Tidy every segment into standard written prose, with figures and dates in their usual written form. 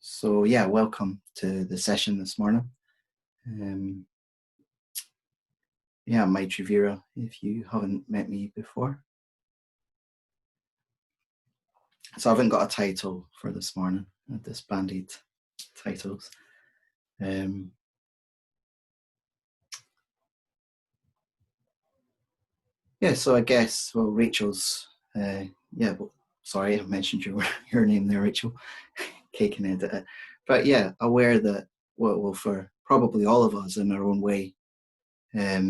So yeah, welcome to the session this morning. Yeah, Maitrivira, if you haven't met me before. So I haven't got a title for this morning. I've disbanded titles. Yeah, so I guess, well, Rachel's, sorry, I mentioned your name there, Rachel, caking into it. But yeah, aware that, well, for probably all of us in our own way, yeah,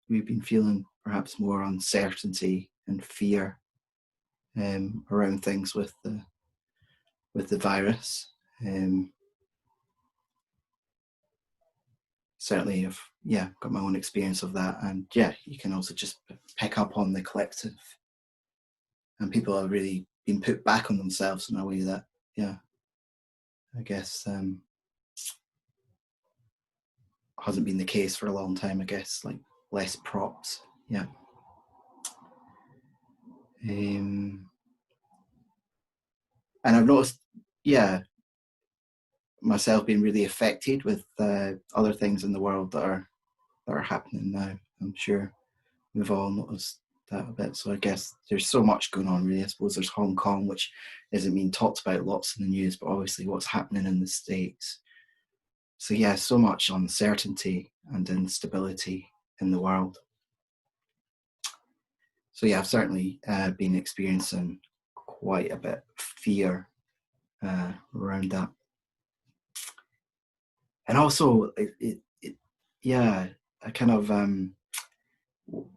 we've been feeling perhaps more uncertainty and fear around things with the virus. Certainly, I've got my own experience of that, and yeah, you can also just pick up on the collective, and people have really been put back on themselves in a way that, I guess hasn't been the case for a long time. I guess like less props, yeah. And I've noticed, myself being really affected with other things in the world that are happening now. I'm sure we've all noticed that a bit. So I guess there's so much going on, really. I suppose there's Hong Kong, which isn't being talked about lots in the news, but obviously what's happening in the States. So yeah, so much uncertainty and instability in the world. So yeah, I've certainly been experiencing quite a bit of fear around that. And also, I kind of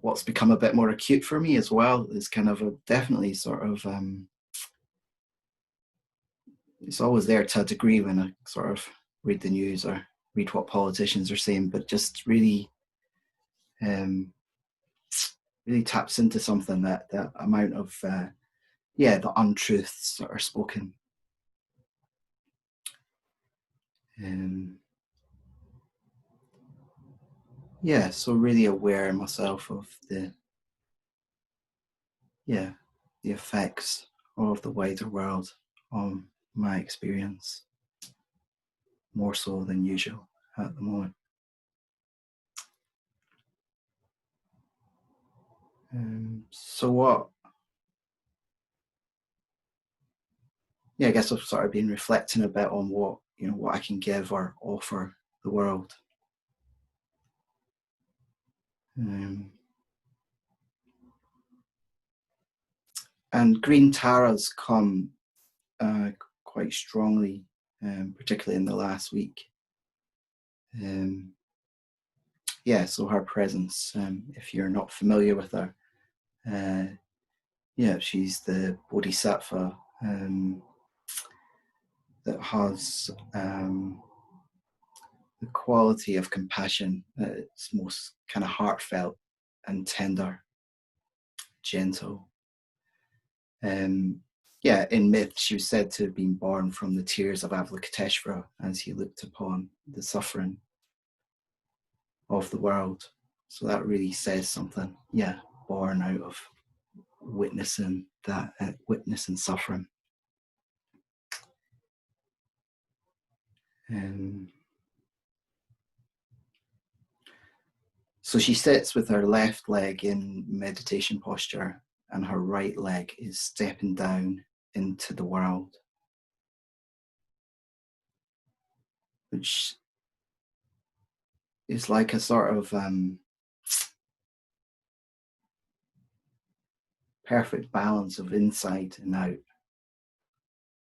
what's become a bit more acute for me as well is kind of definitely sort of it's always there to a degree when I sort of read the news or read what politicians are saying, but just really really taps into something, that amount of the untruths that are spoken. So really aware myself of the effects of the wider world on my experience, more so than usual at the moment. So what? Yeah, I guess I've sort of been reflecting a bit on what I can give or offer the world. And green taras come quite strongly, particularly in the last week. So her presence, if you're not familiar with her, she's the bodhisattva that has the quality of compassion. It's most kind of heartfelt and tender, gentle. In myth, she was said to have been born from the tears of Avalokiteshvara as he looked upon the suffering of the world. So that really says something. Yeah, born out of witnessing that, witnessing suffering. So she sits with her left leg in meditation posture, and her right leg is stepping down into the world, which is like a sort of perfect balance of inside and out.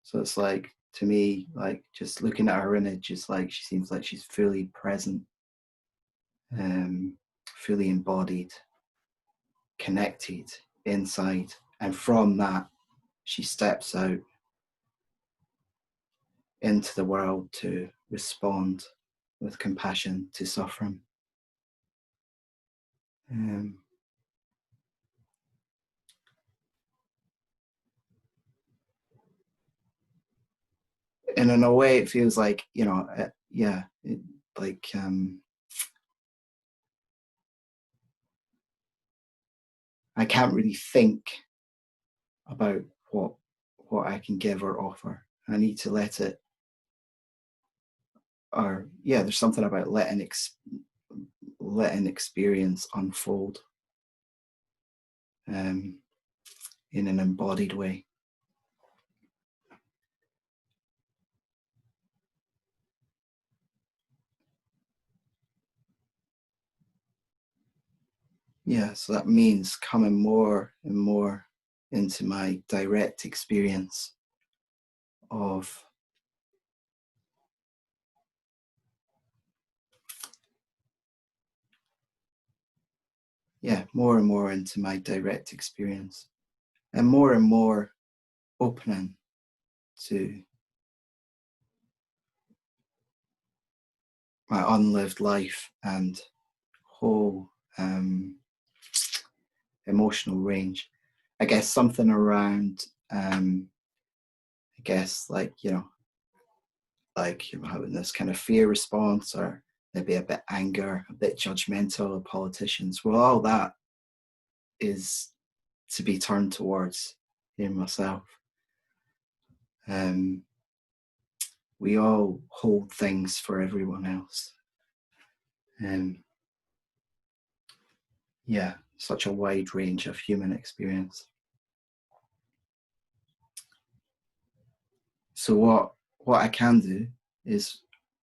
So it's like, to me, like just looking at her image, it's like she seems like she's fully present, fully embodied, connected inside, and from that she steps out into the world to respond with compassion to suffering. And in a way, it feels like, I can't really think about what I can give or offer. I need to let it, or yeah, there's something about letting experience unfold in an embodied way. Yeah, so that means coming more and more into my direct experience of more and more into my direct experience, and more opening to my unlived life and whole emotional range. I guess something around, I guess like having this kind of fear response, or maybe a bit anger, a bit judgmental of politicians. Well, all that is to be turned towards in myself. We all hold things for everyone else. Such a wide range of human experience. So what I can do is,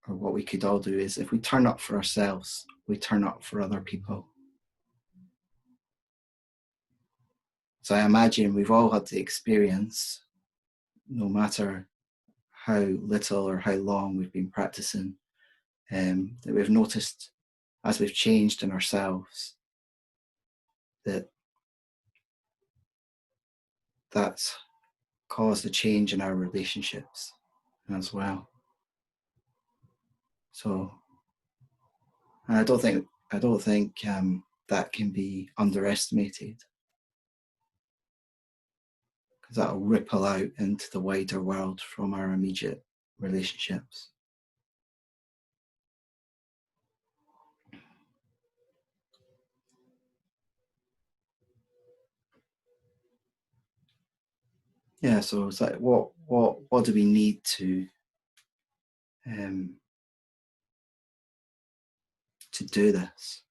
or what we could all do is, if we turn up for ourselves, we turn up for other people. So I imagine we've all had the experience, no matter how little or how long we've been practicing, that we've noticed as we've changed in ourselves, that's caused a change in our relationships as well. So, and I don't think that can be underestimated, because that'll ripple out into the wider world from our immediate relationships. Yeah, so it's like, what do we need to do this?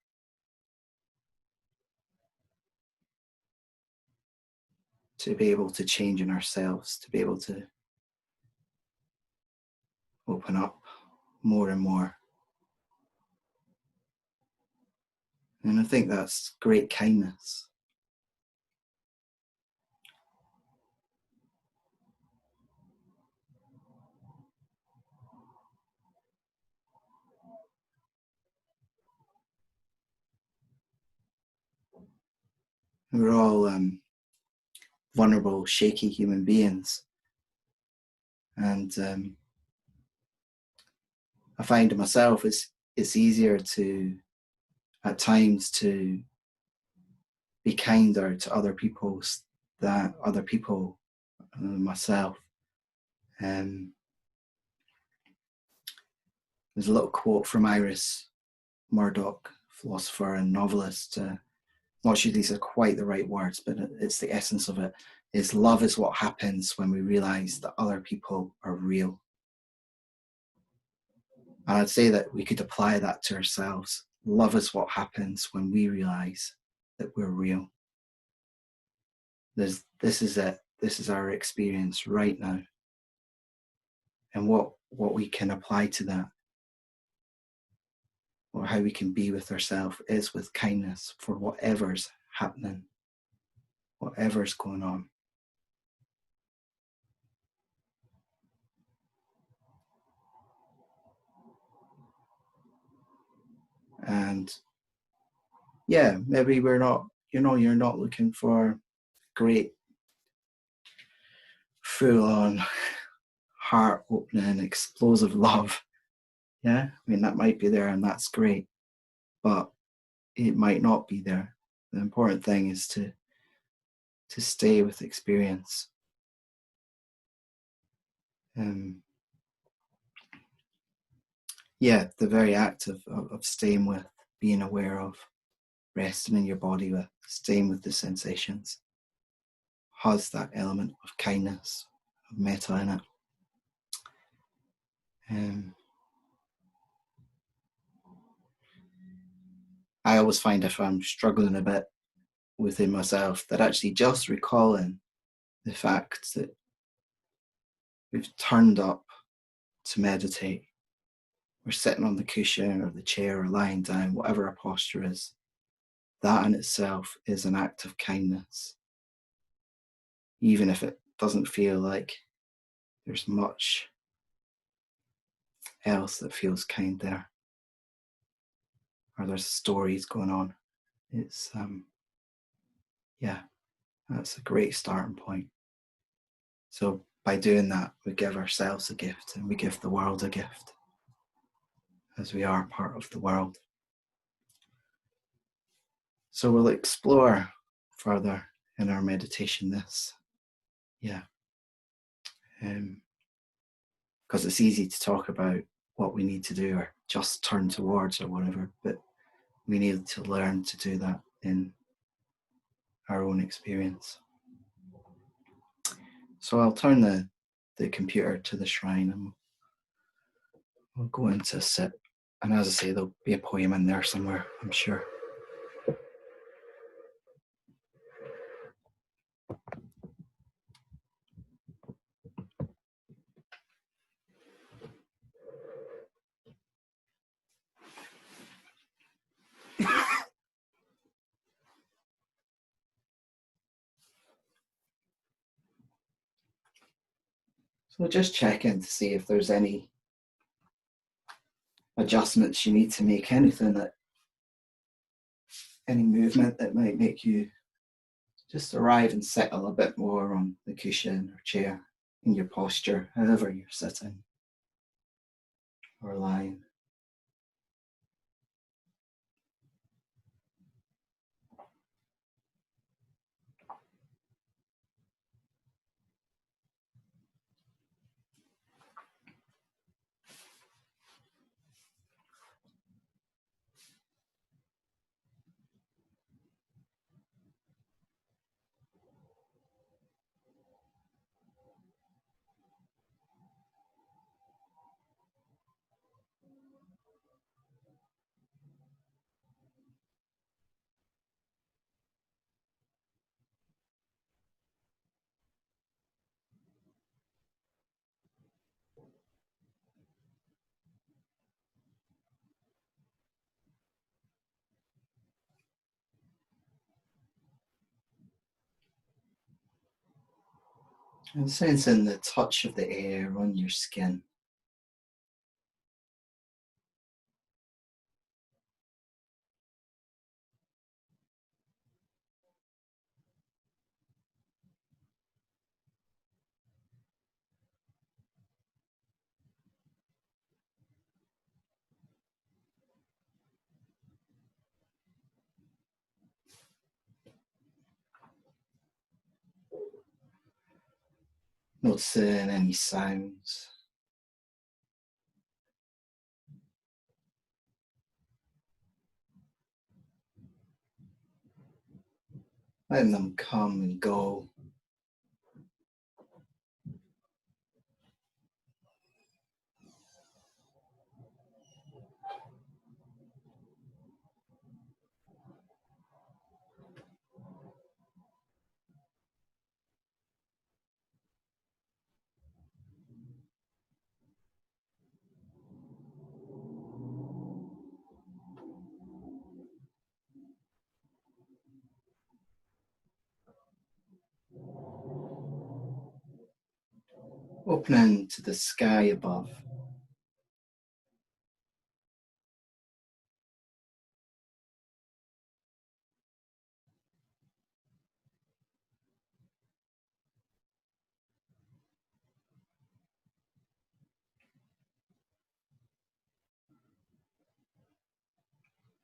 To be able to change in ourselves, to be able to open up more and more. And I think that's great kindness. We're all vulnerable, shaky human beings. And I find myself it's easier to, at times, to be kinder to other people than myself. There's a little quote from Iris Murdoch, philosopher and novelist. Not sure these are quite the right words, but it's the essence of it. Is love is what happens when we realize that other people are real. And I'd say that we could apply that to ourselves. Love is what happens when we realize that we're real. This is it. This is our experience right now. And what we can apply to that, or how we can be with ourselves, is with kindness for whatever's happening, whatever's going on. And yeah, maybe we're not, you're not looking for great, full-on, heart-opening, explosive love. Yeah, I mean, that might be there and that's great, but it might not be there. The important thing is to stay with experience. The very act of staying with, being aware of, resting in your body with, staying with the sensations, has that element of kindness of metta in it. I always find if I'm struggling a bit within myself, that actually just recalling the fact that we've turned up to meditate, we're sitting on the cushion or the chair or lying down, whatever our posture is, that in itself is an act of kindness. Even if it doesn't feel like there's much else that feels kind there, or there's stories going on. It's, yeah, that's a great starting point. So by doing that, we give ourselves a gift and we give the world a gift, as we are part of the world. So we'll explore further in our meditation this, because it's easy to talk about what we need to do or just turn towards or whatever, but we need to learn to do that in our own experience. So I'll turn the computer to the shrine and we'll go into sit. And as I say, there'll be a poem in there somewhere, I'm sure. So just check in to see if there's any adjustments you need to make, any movement that might make you just arrive and settle a bit more on the cushion or chair in your posture, however you're sitting or lying. And sensing the touch of the air on your skin. Noticing any sounds. Letting them come and go. Opening to the sky above.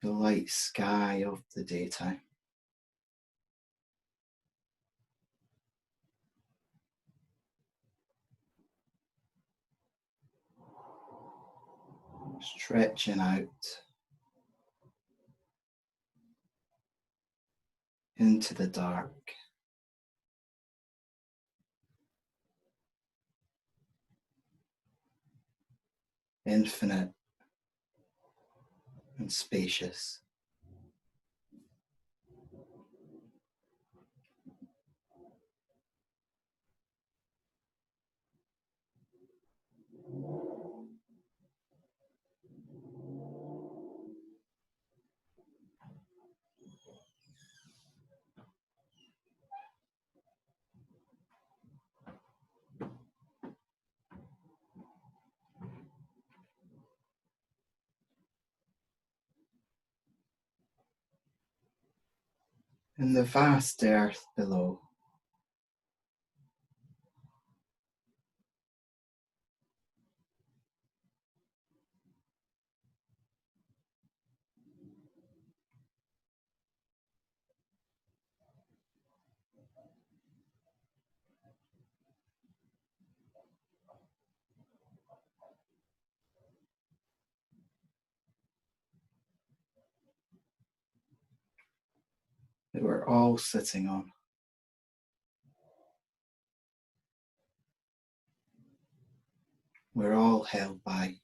The light sky of the daytime. Stretching out into the dark. infinite and spacious. In the vast earth below, that we're all sitting on. We're all held by.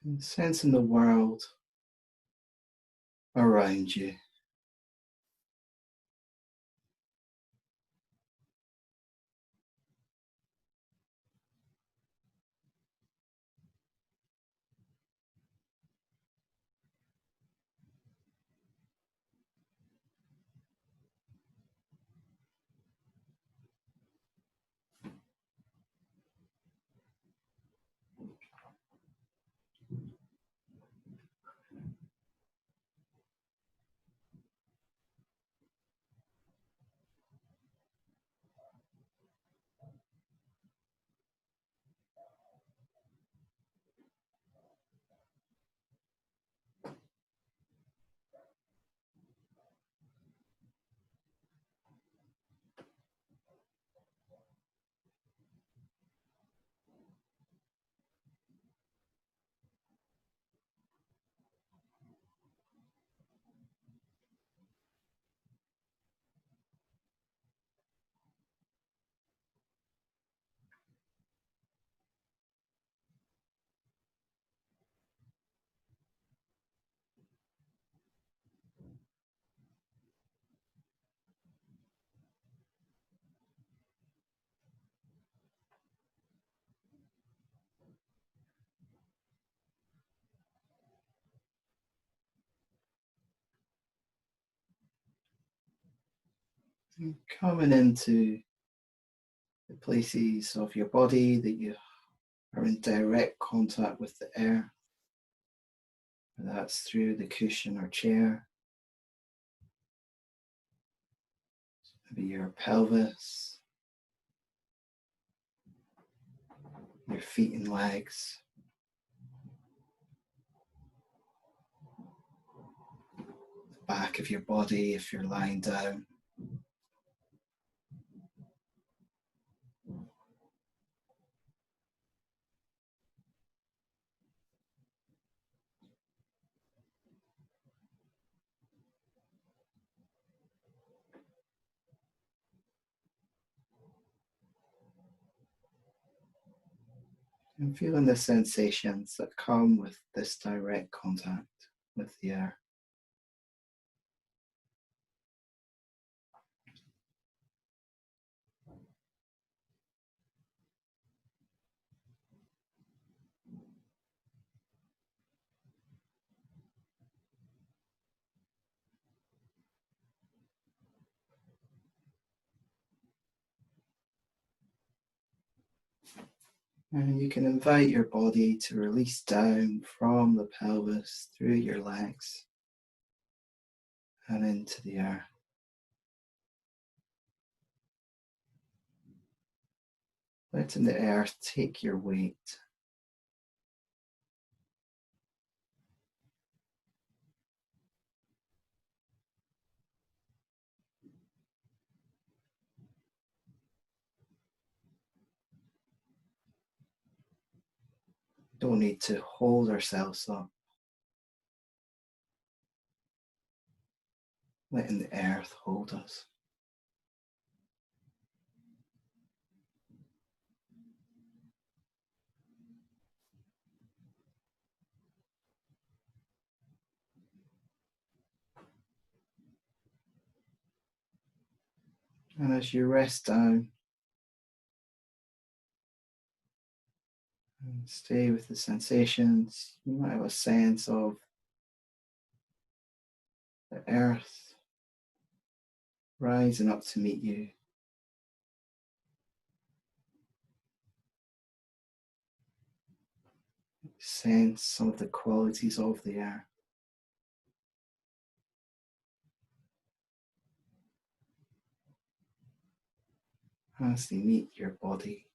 And sensing the world around you. And coming into the places of your body that you are in direct contact with the air. Whether that's through the cushion or chair, maybe your pelvis, your feet and legs, the back of your body if you're lying down. And feeling the sensations that come with this direct contact with the air. And you can invite your body to release down from the pelvis through your legs and into the air. letting the earth take your weight. Don't need to hold ourselves up. Letting the earth hold us. And as you rest down and stay with the sensations, you might have a sense of the earth rising up to meet you. Sense some of the qualities of the earth as they meet your body.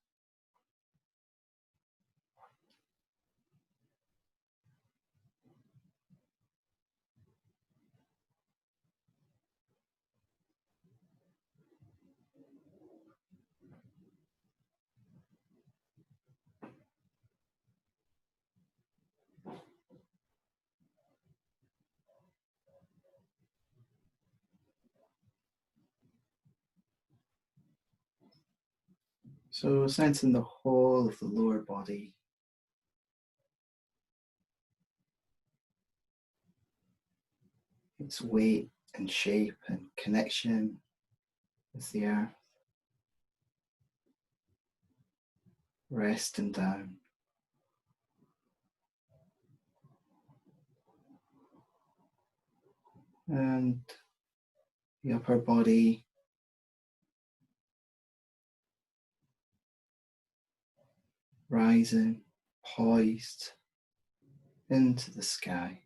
So sensing the whole of the lower body, its weight and shape and connection with the earth, resting down. And the upper body rising, poised into the sky.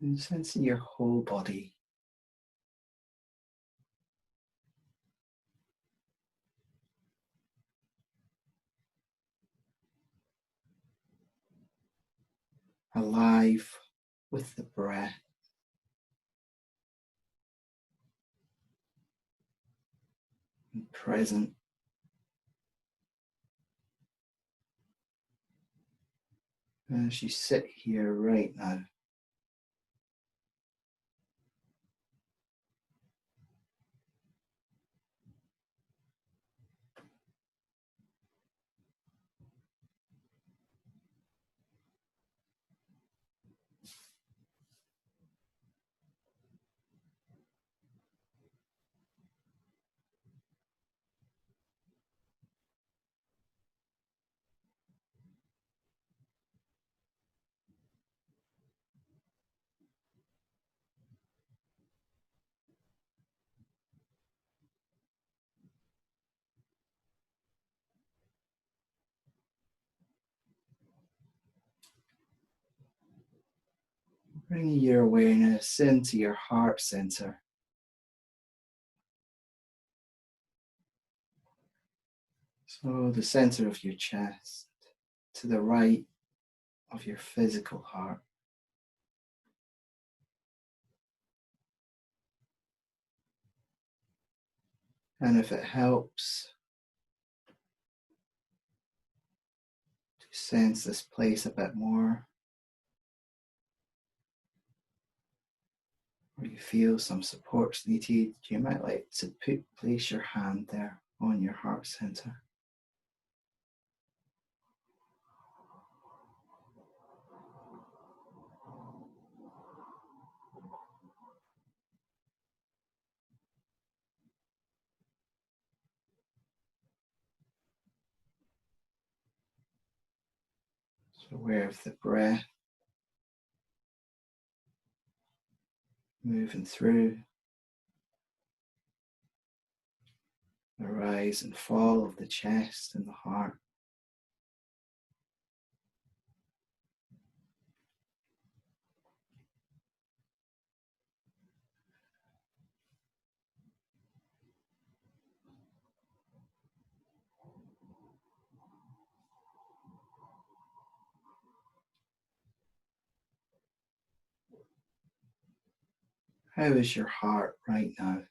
And sensing your whole body, alive with the breath, and present as you sit here right now. Bringing your awareness into your heart center. So the center of your chest, to the right of your physical heart. And if it helps to sense this place a bit more, or you feel some support's needed, you might like to place your hand there on your heart center. Aware of the breath moving through the rise and fall of the chest and the heart. How is your heart right now?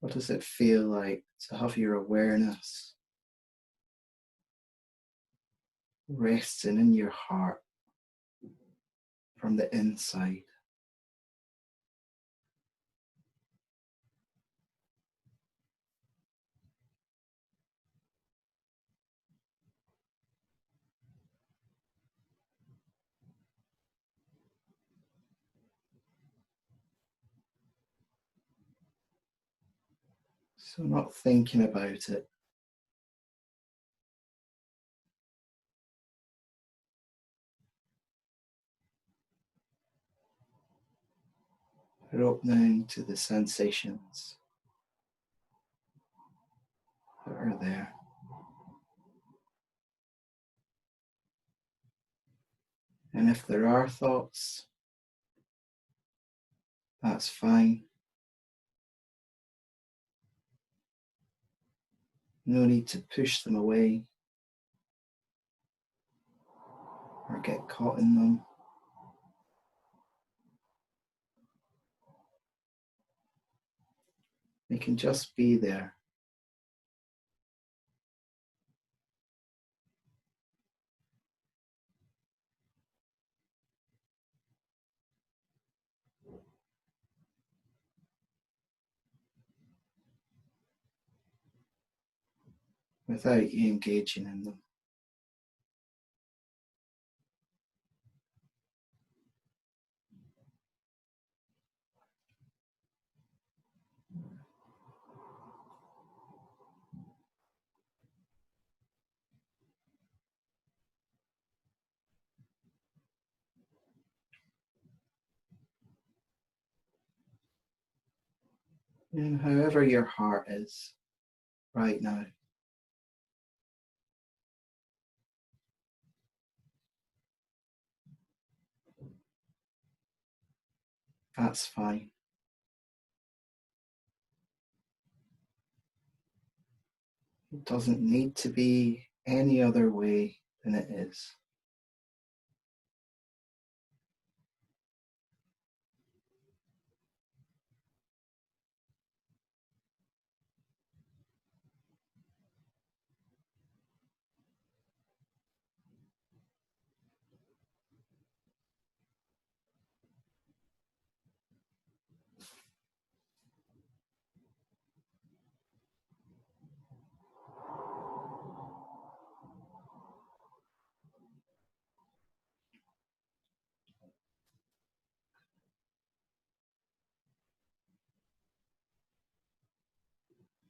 What does it feel like to have your awareness resting in your heart from the inside? So not thinking about it, but opening to the sensations that are there. And if there are thoughts, that's fine. No need to push them away or get caught in them. They can just be there. Without you engaging in them. And however your heart is right now, that's fine. It doesn't need to be any other way than it is.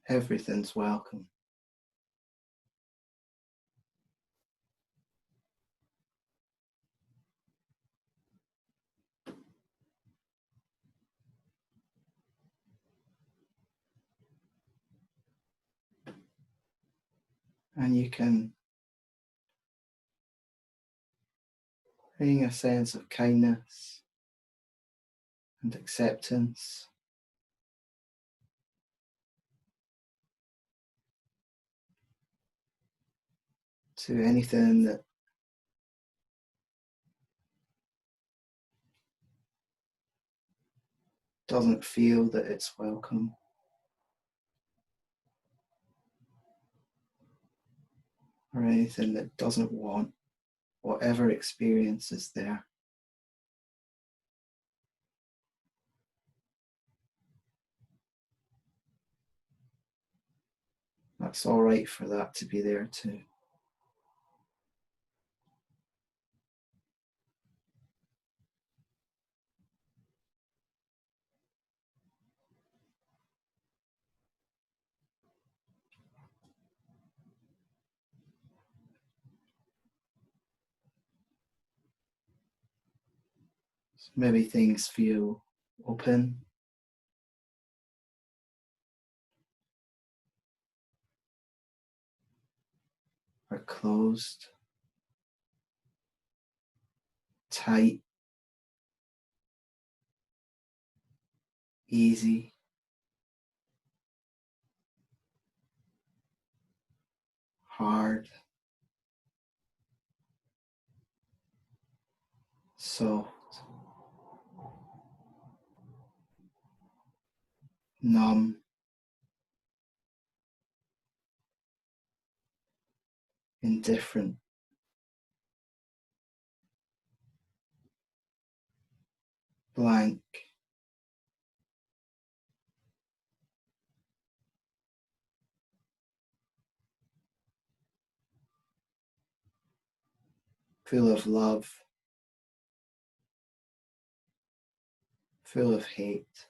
Everything's welcome. And you can bring a sense of kindness and acceptance to anything that doesn't feel that it's welcome, or anything that doesn't want whatever experience is there. That's all right for that to be there too. So maybe things feel open or closed, tight, easy, hard, soft, numb, indifferent, blank, full of love, full of hate,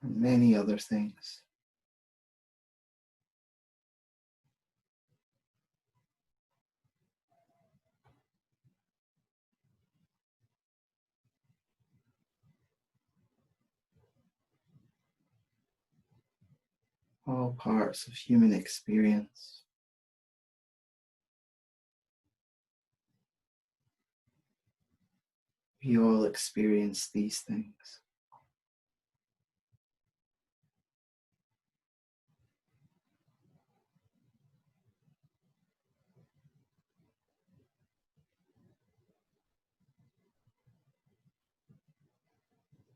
and many other things. All parts of human experience. We all experience these things.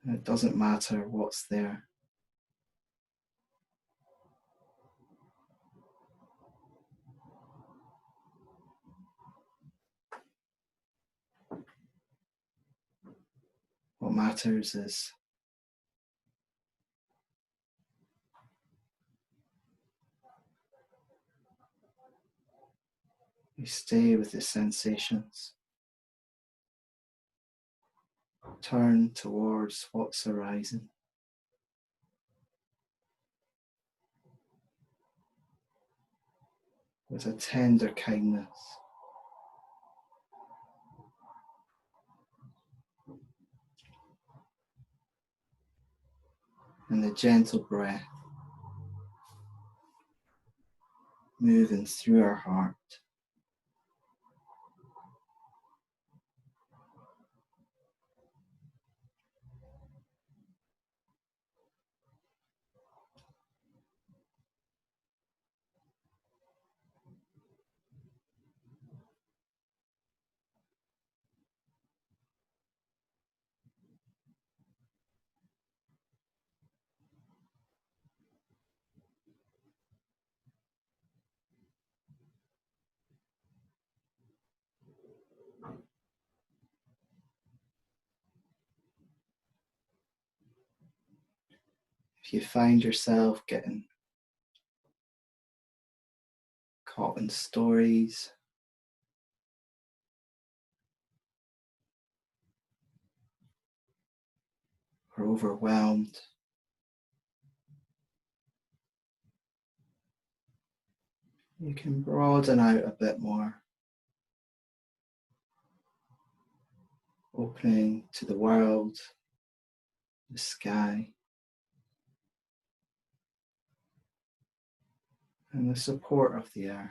And it doesn't matter what's there. What matters is we stay with the sensations, turn towards what's arising with a tender kindness. And the gentle breath moving through our heart. If you find yourself getting caught in stories, or overwhelmed, you can broaden out a bit more, opening to the world, the sky, and the support of the earth.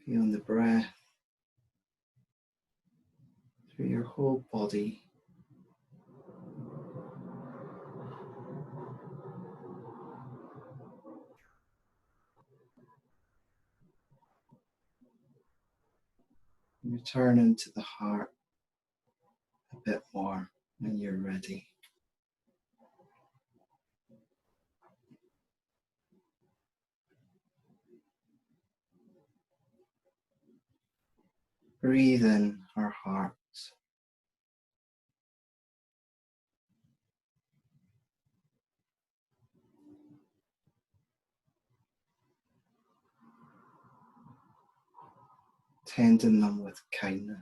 Feeling the breath through your whole body. Returning to the heart a bit more when you're ready. Breathe in our heart. Tending them with kindness.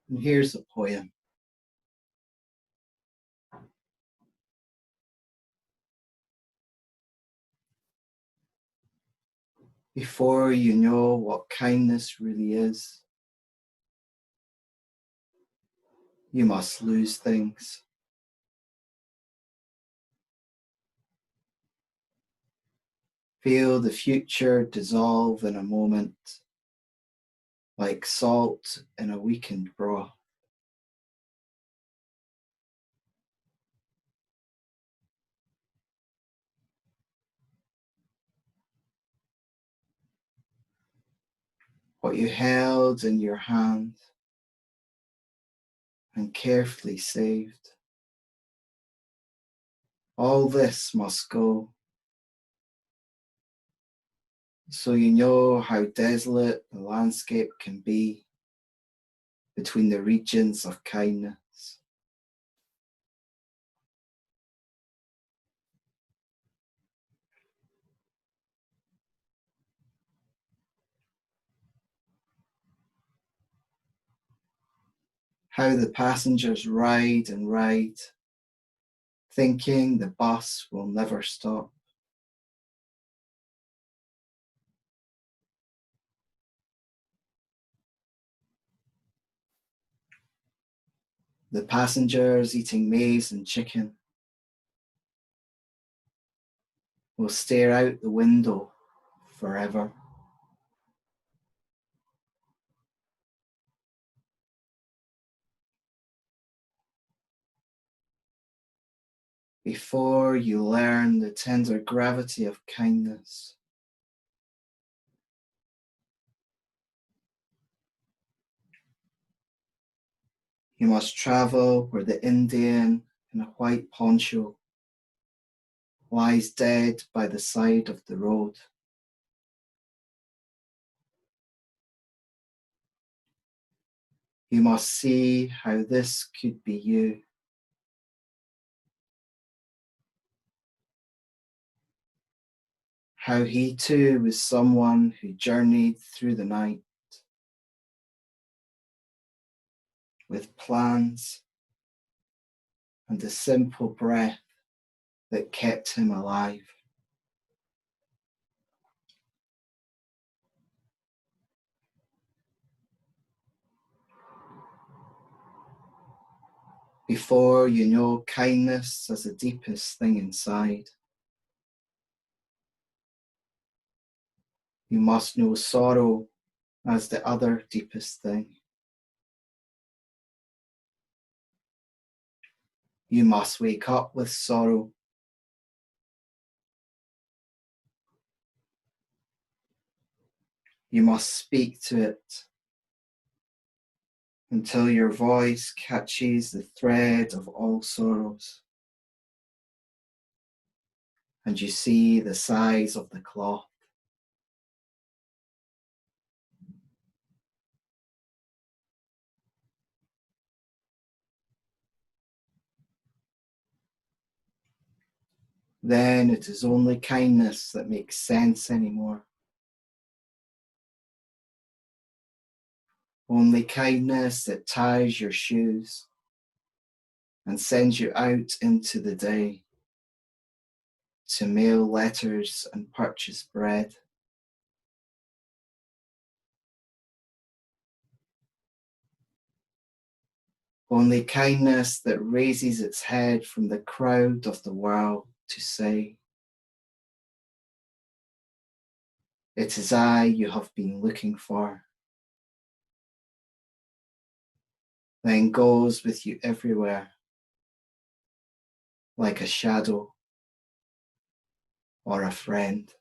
And here's a poem. Before you know what kindness really is, you must lose things. Feel the future dissolve in a moment, like salt in a weakened broth. What you held in your hand and carefully saved, all this must go, so you know how desolate the landscape can be between the regions of kindness. How the passengers ride and ride, thinking the bus will never stop. The passengers eating maize and chicken will stare out the window forever. Before you learn the tender gravity of kindness, you must travel where the Indian in a white poncho lies dead by the side of the road. You must see how this could be you. How he too was someone who journeyed through the night with plans and a simple breath that kept him alive. Before you know kindness as the deepest thing inside, you must know sorrow as the other deepest thing. You must wake up with sorrow. You must speak to it until your voice catches the thread of all sorrows and you see the size of the cloth. Then it is only kindness that makes sense anymore. Only kindness that ties your shoes and sends you out into the day to mail letters and purchase bread. Only kindness that raises its head from the crowd of the world to say, "It is I you have been looking for," then goes with you everywhere, like a shadow or a friend.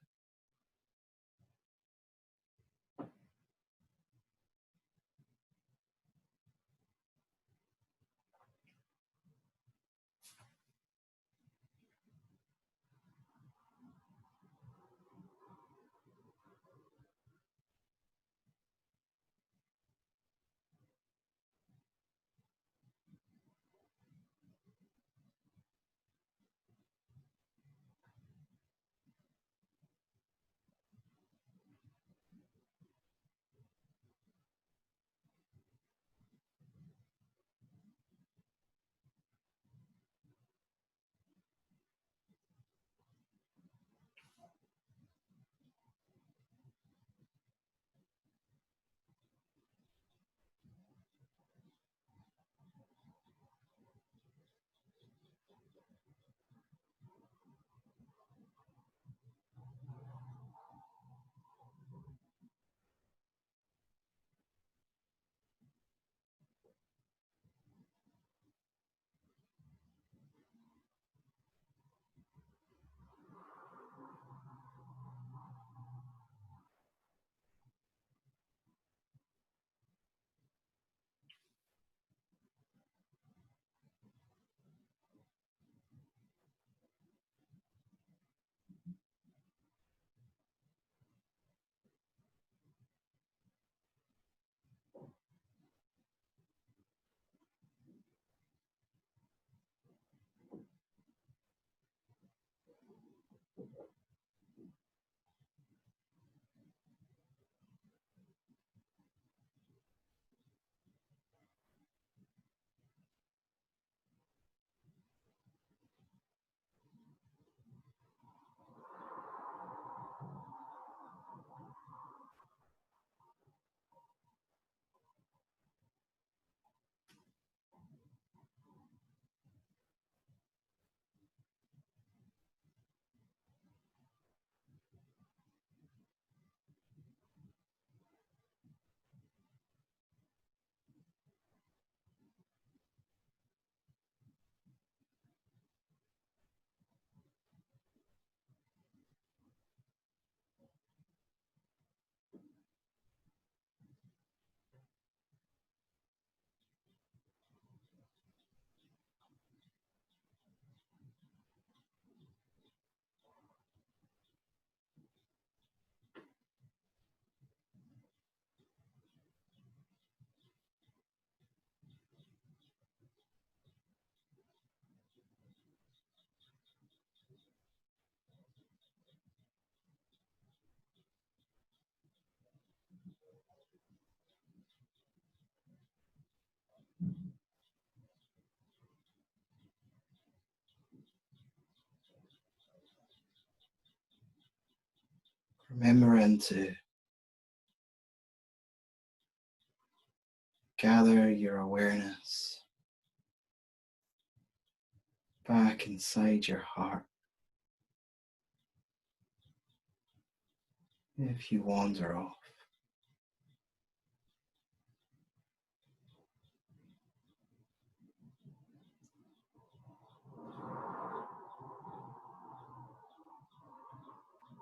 Remembering to gather your awareness back inside your heart. If you wander off,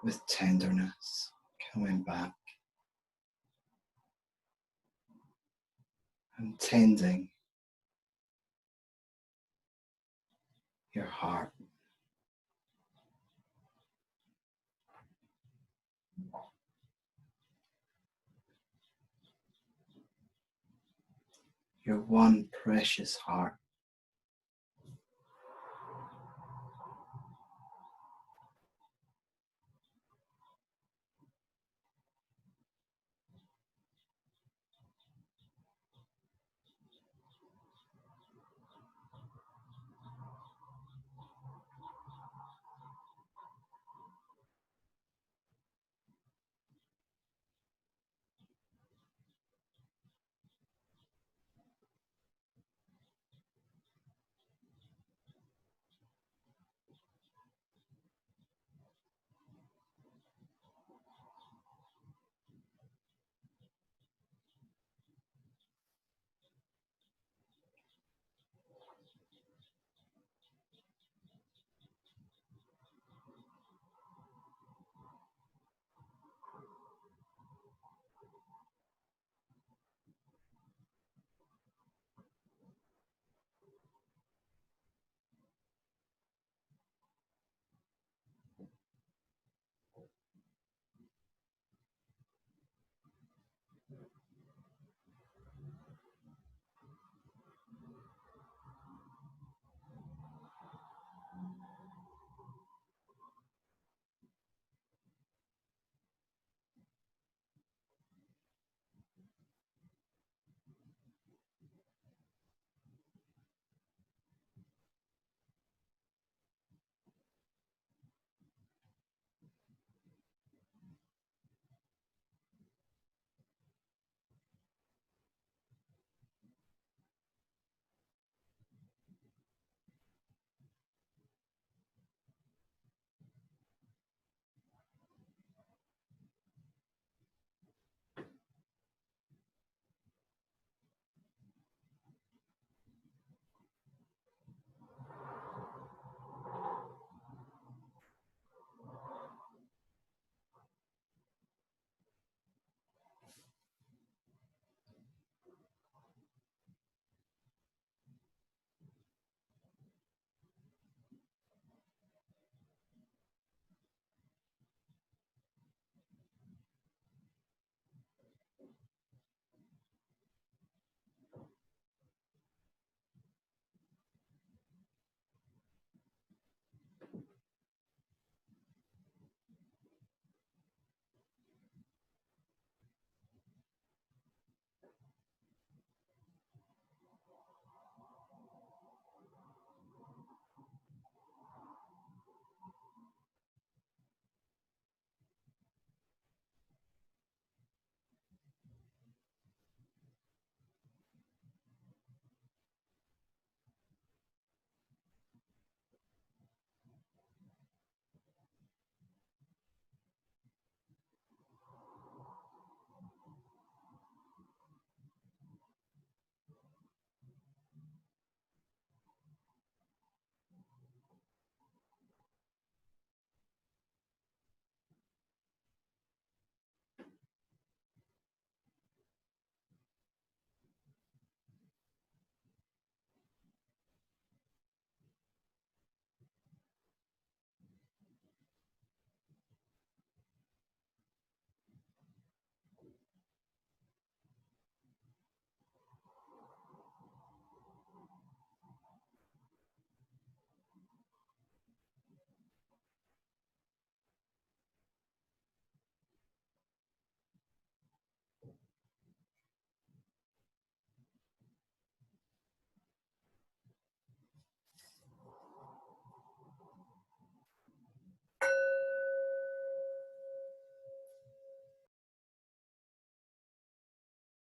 with tenderness, coming back and tending your heart. Your one precious heart.